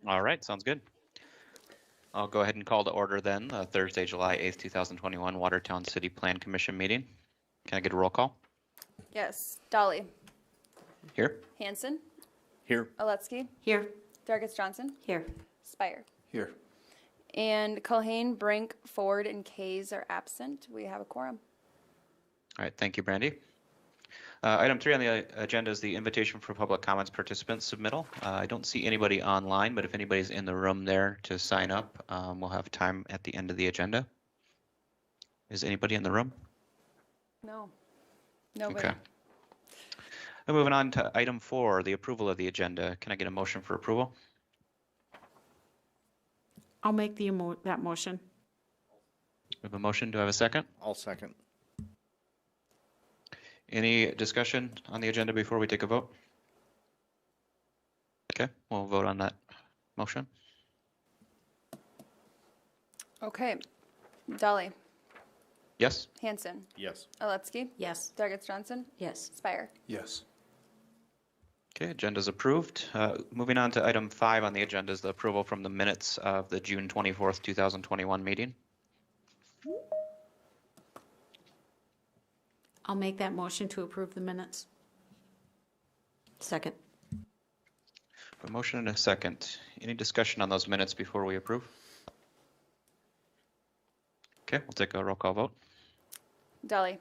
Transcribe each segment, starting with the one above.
All right, sounds good. I'll go ahead and call to order then Thursday, July 8th, 2021 Watertown City Plan Commission meeting. Can I get a roll call? Yes. Dolly. Here. Hanson. Here. Aletsky. Here. Dargis Johnson. Here. Spire. Here. And Culhane, Brink, Ford, and Kays are absent. We have a quorum. All right, thank you, Brandy. Item 3 on the agenda is the invitation for public comments participants submittal. I don't see anybody online, but if anybody's in the room there to sign up, we'll have time at the end of the agenda. Is anybody in the room? No. Nobody. Okay. And moving on to item 4, the approval of the agenda. Can I get a motion for approval? I'll make that motion. We have a motion. Do I have a second? I'll second. Any discussion on the agenda before we take a vote? Okay, we'll vote on that motion. Okay. Dolly. Yes? Hanson. Yes. Aletsky. Yes. Dargis Johnson. Yes. Spire. Yes. Okay, agenda's approved. Moving on to item 5 on the agenda is the approval from the minutes of the June 24th, 2021 meeting. I'll make that motion to approve the minutes. Second. A motion and a second. Any discussion on those minutes before we approve? Okay, we'll take a roll call vote. Dolly.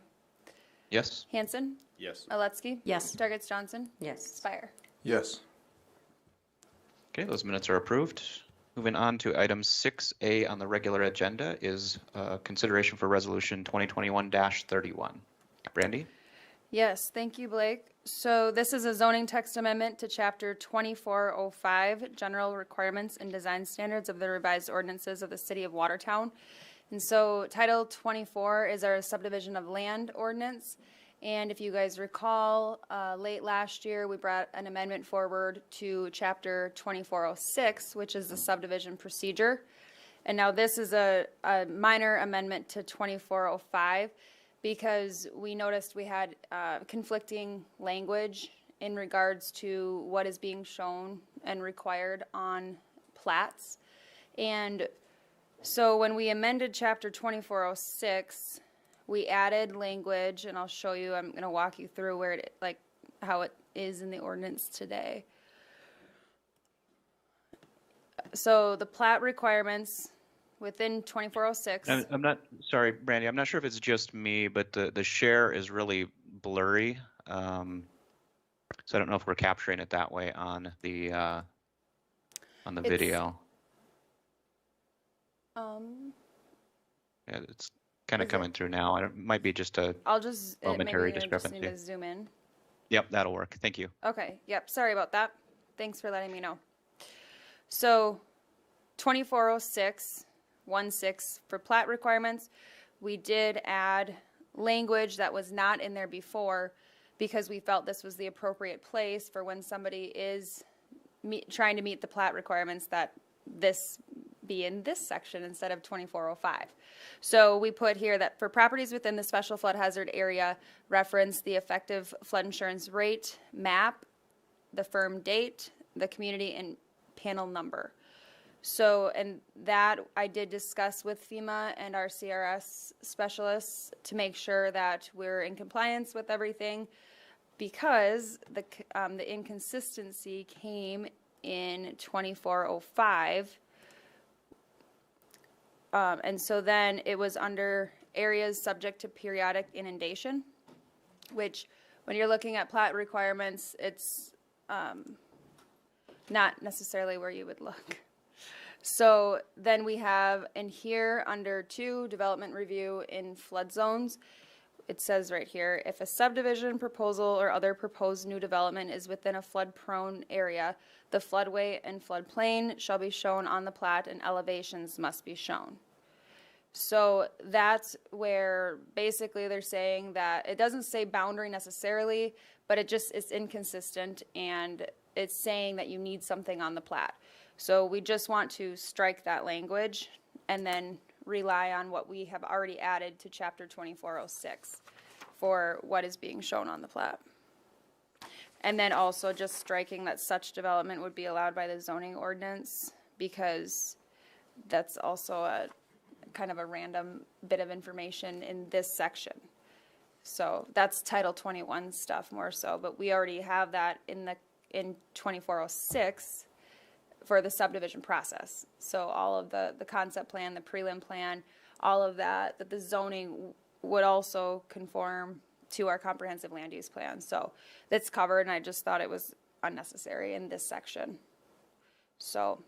Yes? Hanson. Yes. Aletsky. Yes. Dargis Johnson. Yes. Spire. Yes. Okay, those minutes are approved. Moving on to item 6A on the regular agenda is consideration for resolution 2021-31. Brandy? Yes, thank you, Blake. So this is a zoning text amendment to Chapter 2405, General Requirements and Design Standards of the Revised Ordinances of the City of Watertown. And so Title 24 is our subdivision of land ordinance. And if you guys recall, late last year, we brought an amendment forward to Chapter 2406, which is the subdivision procedure. And now this is a minor amendment to 2405 because we noticed we had conflicting language in regards to what is being shown and required on plats. And so when we amended Chapter 2406, we added language, and I'll show you, I'm going to walk you through where it, like, how it is in the ordinance today. So the plat requirements within 2406. I'm not, sorry, Brandy, I'm not sure if it's just me, but the share is really blurry. So I don't know if we're capturing it that way on the video. Yeah, it's kind of coming through now. It might be just a I'll just, momentary maybe I just discrepancy. need to zoom in. Yep, that'll work. Thank you. Okay, yep, sorry about that. Thanks for letting me know. So 2406.16 for plat requirements, we did add language that was not in there before because we felt this was the appropriate place for when somebody is trying to meet the plat requirements, that this be in this section instead of 2405. So we put here that for properties within the special flood hazard area, reference the effective flood insurance rate map, the firm date, the community, and panel number. So, and that I did discuss with FEMA and our CRS specialists to make sure that we're in compliance with everything, because the inconsistency came in 2405. And so then it was under areas subject to periodic inundation, which when you're looking at plat requirements, it's not necessarily where you would look. So then we have in here under 2, development review in flood zones. It says right here, if a subdivision proposal or other proposed new development is within a flood-prone area, the floodway and floodplain shall be shown on the plat and elevations must be shown. So that's where basically they're saying that it doesn't say boundary necessarily, but it just is inconsistent, and it's saying that you need something on the plat. So we just want to strike that language and then rely on what we have already added to Chapter 2406 for what is being shown on the plat. And then also just striking that such development would be allowed by the zoning ordinance, because that's also a kind of a random bit of information in this section. So that's Title 21 stuff more so, but we already have that in 2406 for the subdivision process. So all of the concept plan, the prelim plan, all of that the zoning would also conform to our comprehensive land use plan. So that's covered, and I just thought it was unnecessary in this section. So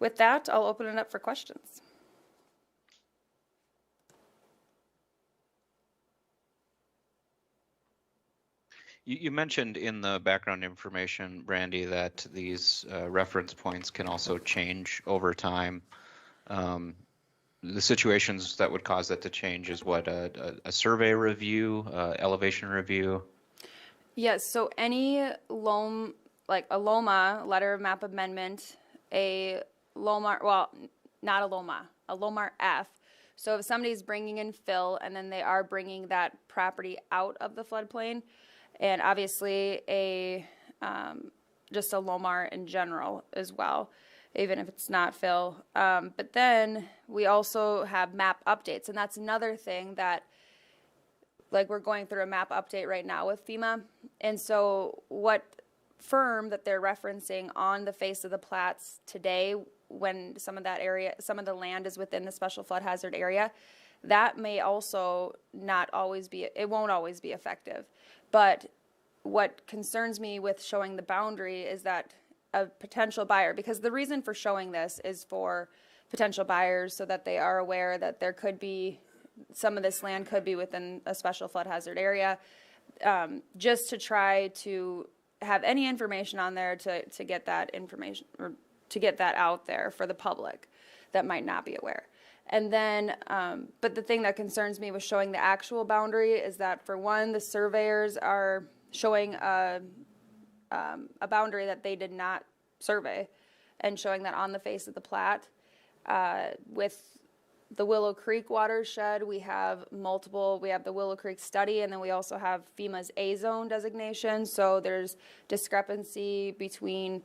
with that, I'll open it up for questions. You mentioned in the background information, Brandy, that these reference points can also change over time. The situations that would cause that to change is what, a survey review, elevation review? Yes, so any LOM, like a LOMA, letter of map amendment, a LOMAR, well, not a LOMA, a LOMAR F. So if somebody's bringing in fill and then they are bringing that property out of the floodplain, and obviously just a LOMAR in general as well, even if it's not fill. But then we also have map updates, and that's another thing that, like, we're going through a map update right now with FEMA. And so what firm that they're referencing on the face of the plats today, when some of that area, some of the land is within the special flood hazard area, that may also not always be, it won't always be effective. But what concerns me with showing the boundary is that a potential buyer, because the reason for showing this is for potential buyers so that they are aware that there could be, some of this land could be within a special flood hazard area, just to try to have any information on there to get that information, or to get that out there for the public that might not be aware. And then, but the thing that concerns me with showing the actual boundary is that, for one, the surveyors are showing a boundary that they did not survey, and showing that on the face of the plat. With the Willow Creek watershed, we have multiple, we have the Willow Creek study, and then we also have FEMA's A-zone designation, so there's discrepancy between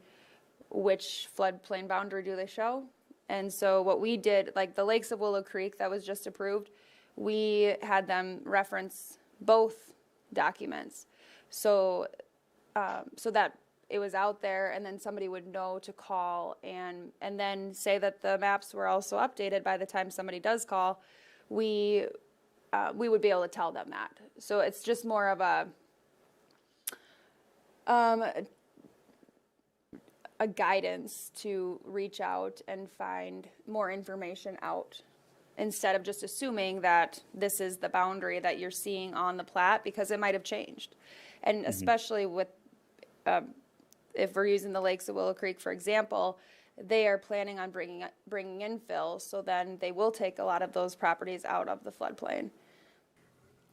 which floodplain boundary do they show. And so what we did, like the Lakes of Willow Creek that was just approved, we had them reference both documents. So, so that it was out there, and then somebody would know to call and then say that the maps were also updated by the time somebody does call. We would be able to tell them that. So it's just more of a guidance to reach out and find more information out, instead of just assuming that this is the boundary that you're seeing on the plat, because it might have changed. And especially with, if we're using the Lakes of Willow Creek, for example, they are planning on bringing in fill, so then they will take a lot of those properties out of the floodplain.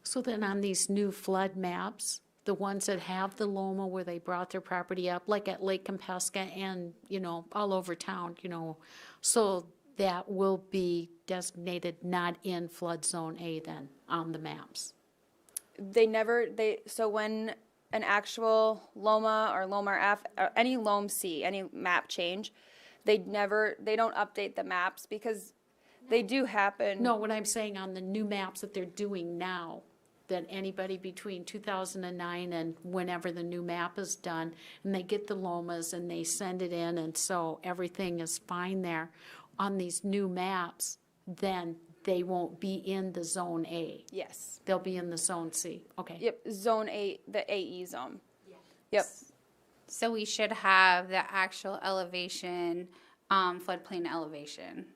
So then on these new flood maps, the ones that have the LOMA where they brought their property up, like at Lake Compesca and, all over town, so that will be designated not in flood zone A then on the maps. So when an actual LOMA or LOMAR F, or any LOM C, any map change, they don't update the maps, because they do happen. No, what I'm saying on the new maps that they're doing now, that anybody between 2009 and whenever the new map is done, and they get the LOMAs and they send it in, and so everything is fine there. On these new maps, then they won't be in the Zone A. Yes. They'll be in the Zone C. Okay. Yep, Zone A, the AE zone. Yeah. Yep. So we should have the actual elevation, floodplain elevation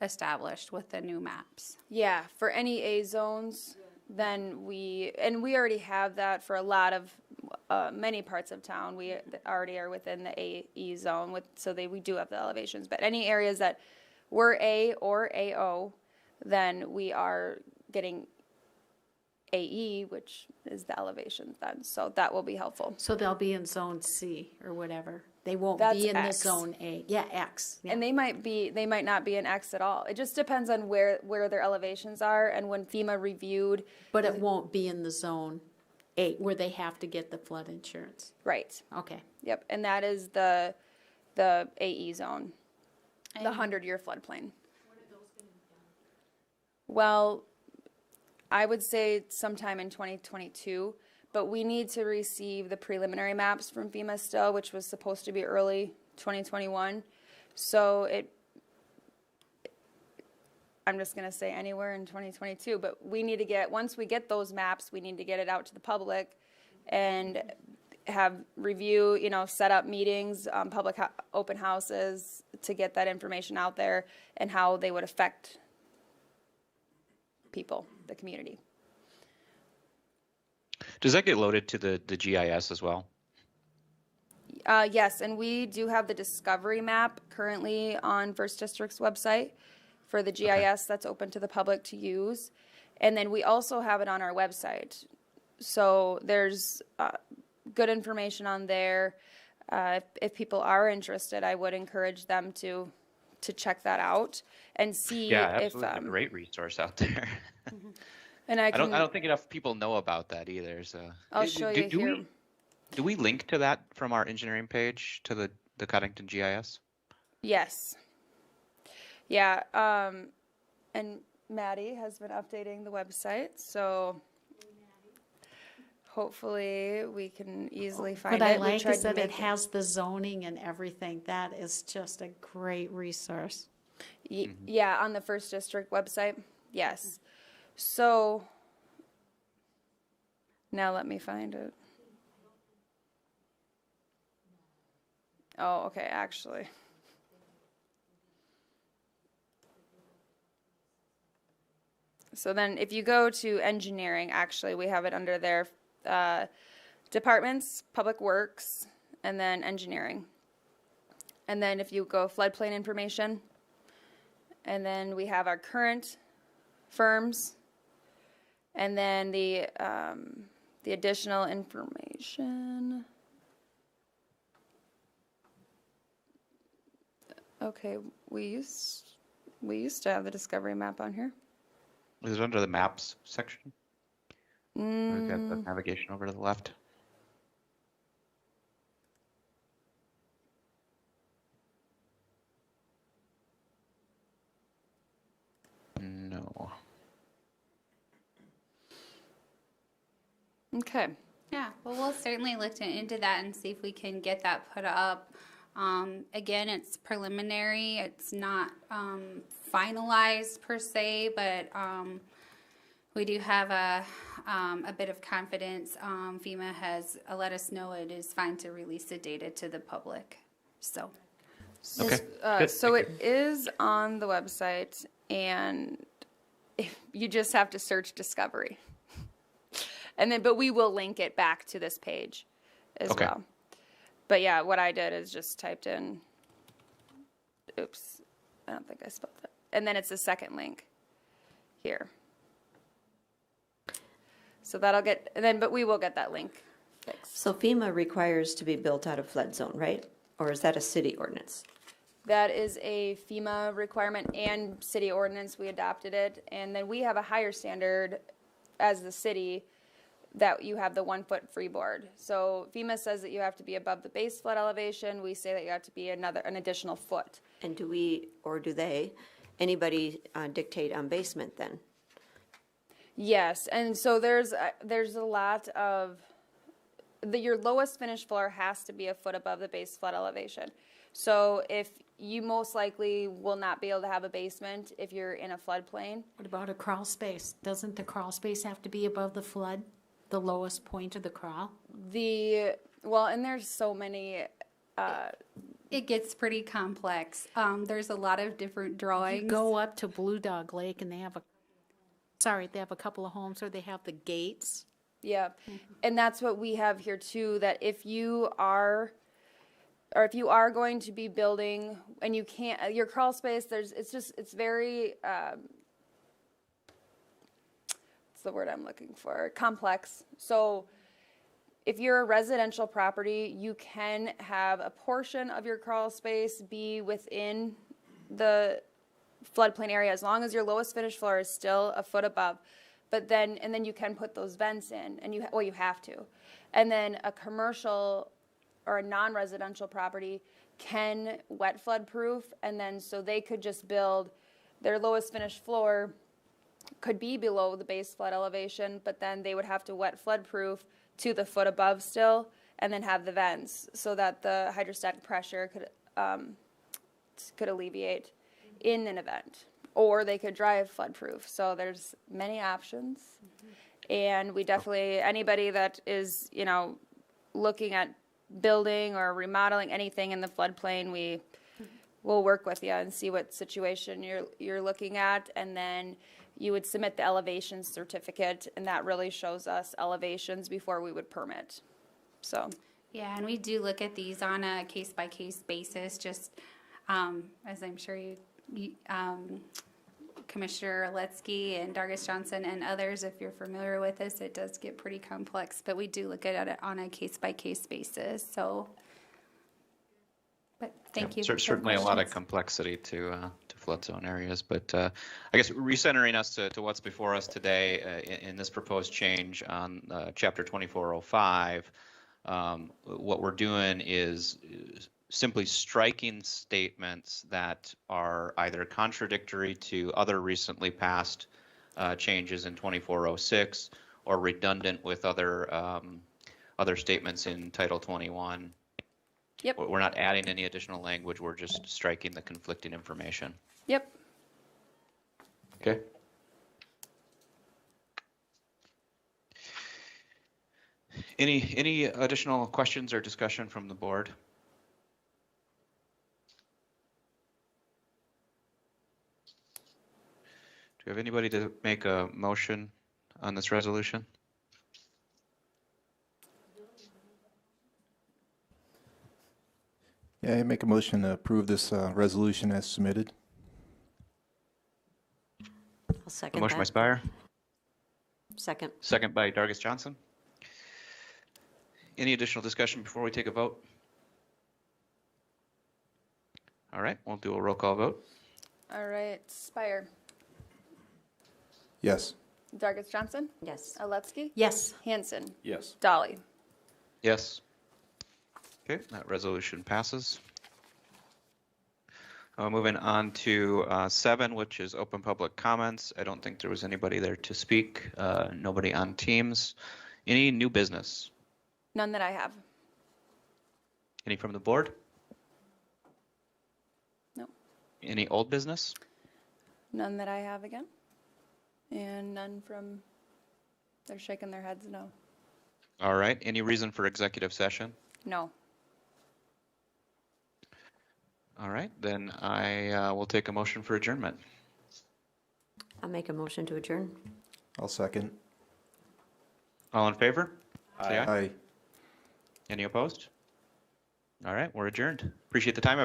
established with the new maps. Yeah, for any A zones, then we already have that for a lot of, many parts of town. We already are within the AE zone, we do have the elevations. But any areas that were A or AO, then we are getting AE, which is the elevations then. So that will be helpful. So they'll be in Zone C or whatever. They won't That's be in X. the Zone A. Yeah, X. Yeah. And they might not be an X at all. It just depends on where their elevations are, and when FEMA reviewed. But it won't be in the zone. where they have to get the flood insurance. Right. Okay. Yep. And that is the AE zone, the 100-year floodplain. Well, I would say sometime in 2022, but we need to receive the preliminary maps from FEMA still, which was supposed to be early 2021. So I'm just going to say anywhere in 2022, but we need to once we get those maps, we need to get it out to the public and have review, set up meetings, public open houses to get that information out there and how they would affect people, the community. Does that get loaded to the GIS as well? Yes, and we do have the Discovery map currently on First District's website for the GIS that's open to the public to use. And then we also have it on our website. So there's good information on there. If people are interested, I would encourage them to check that out and see if a great resource out there. and I don't think enough people know about that either. So I'll show you here. Do we link to that from our engineering page to the Cottington GIS? Yes. Yeah. And Maddie has been updating the website, so hopefully we can easily find it. What I like is that it has the zoning and everything. That is just a great resource. Yeah, on the First District website. Yes. So now let me find it. Oh, okay, actually. So then if you go to engineering, actually, we have it under there, departments, public works, and then engineering. And then if you go floodplain information, and then we have our current firms, and then the additional information. Okay, we used to have the Discovery map on here. Is it under the maps section? We've got the navigation over to the left. No. Okay. Yeah, well, we'll certainly look into that and see if we can get that put up. Again, it's preliminary. It's not finalized per se, but we do have a bit of confidence. FEMA has let us know it is fine to release the data to the public. So, Okay. So it is on the website, and you just have to search Discovery. And then, but we will link it back to this page as well. But yeah, what I did is just typed in, oops, I don't think I spelled that. And then it's the second link here. So that'll get, and then, but we will get that link fixed. So FEMA requires to be built out of flood zone, right? Or is that a city ordinance? That is a FEMA requirement and city ordinance. We adopted it. And then we have a higher standard as the city that you have the 1 foot freeboard. So FEMA says that you have to be above the base flood elevation. We say that you have to be an additional foot. And do we, or do they, anybody dictate on basement then? Yes, and so there's a lot of, your lowest finished floor has to be a foot above the base flood elevation. So if you most likely will not be able to have a basement if you're in a floodplain. What about a crawl space? Doesn't the crawl space have to be above the flood, the lowest point of the crawl? Well, and there's so many. it gets pretty complex. There's a lot of different drawings. You go up to Blue Dog Lake and they have a couple of homes where they have the gates. Yeah, and that's what we have here too, that if you are going to be building and you can't, your crawl space, it's very, what's the word I'm looking for? Complex. So if you're a residential property, you can have a portion of your crawl space be within the floodplain area as long as your lowest finished floor is still a foot above. But then, and then you can put those vents in, and well, you have to. And then a commercial or a non-residential property can wet flood proof, and then so they could just build their lowest finished floor could be below the base flood elevation, but then they would have to wet flood proof to the foot above still, and then have the vents so that the hydrostatic pressure could alleviate in an event. Or they could drive flood proof. So there's many options. And we definitely, anybody that is, you know, looking at building or remodeling anything in the floodplain, we will work with you and see what situation you're looking at, and then you would submit the elevation certificate, and that really shows us elevations before we would permit. So Yeah, and we do look at these on a case-by-case basis, just as I'm sure you Commissioner Oletsky and Dargis Johnson and others, if you're familiar with this, it does get pretty complex, but we do look at it on a case-by-case basis, so. But thank you. for Certainly a lot of questions. complexity to flood zone areas, but I guess recentering us to what's before us today in this proposed change on Chapter 2405, what we're doing is simply striking statements that are either contradictory to other recently passed changes in 2406 or redundant with other statements in Title 21. Yep. We're not adding any additional language, we're just striking the conflicting information. Yep. Okay. Any additional questions or discussion from the board? Do we have anybody to make a motion on this resolution? Yeah, I make a motion to approve this resolution as submitted. I'll A second motion by that. Spire, Second. second by Dargis Johnson. Any additional discussion before we take a vote? All right, we'll do a roll call vote. All right, Spire, Yes. Dargis Johnson, Yes. Oletsky, Yes. Hanson, Yes. Dolly. Yes. Okay, that resolution passes. Moving on to 7, which is open public comments. I don't think there was anybody there to speak. Nobody on Teams. Any new business? None that I have. Any from the board? No. Any old business? None that I have again. And none from, they're shaking their heads, no. All right, any reason for executive session? No. All right, then I will take a motion for adjournment. I'll make a motion to adjourn. I'll second. All in favor? Say aye. Aye. Any opposed? All right, we're adjourned. Appreciate the time, everyone.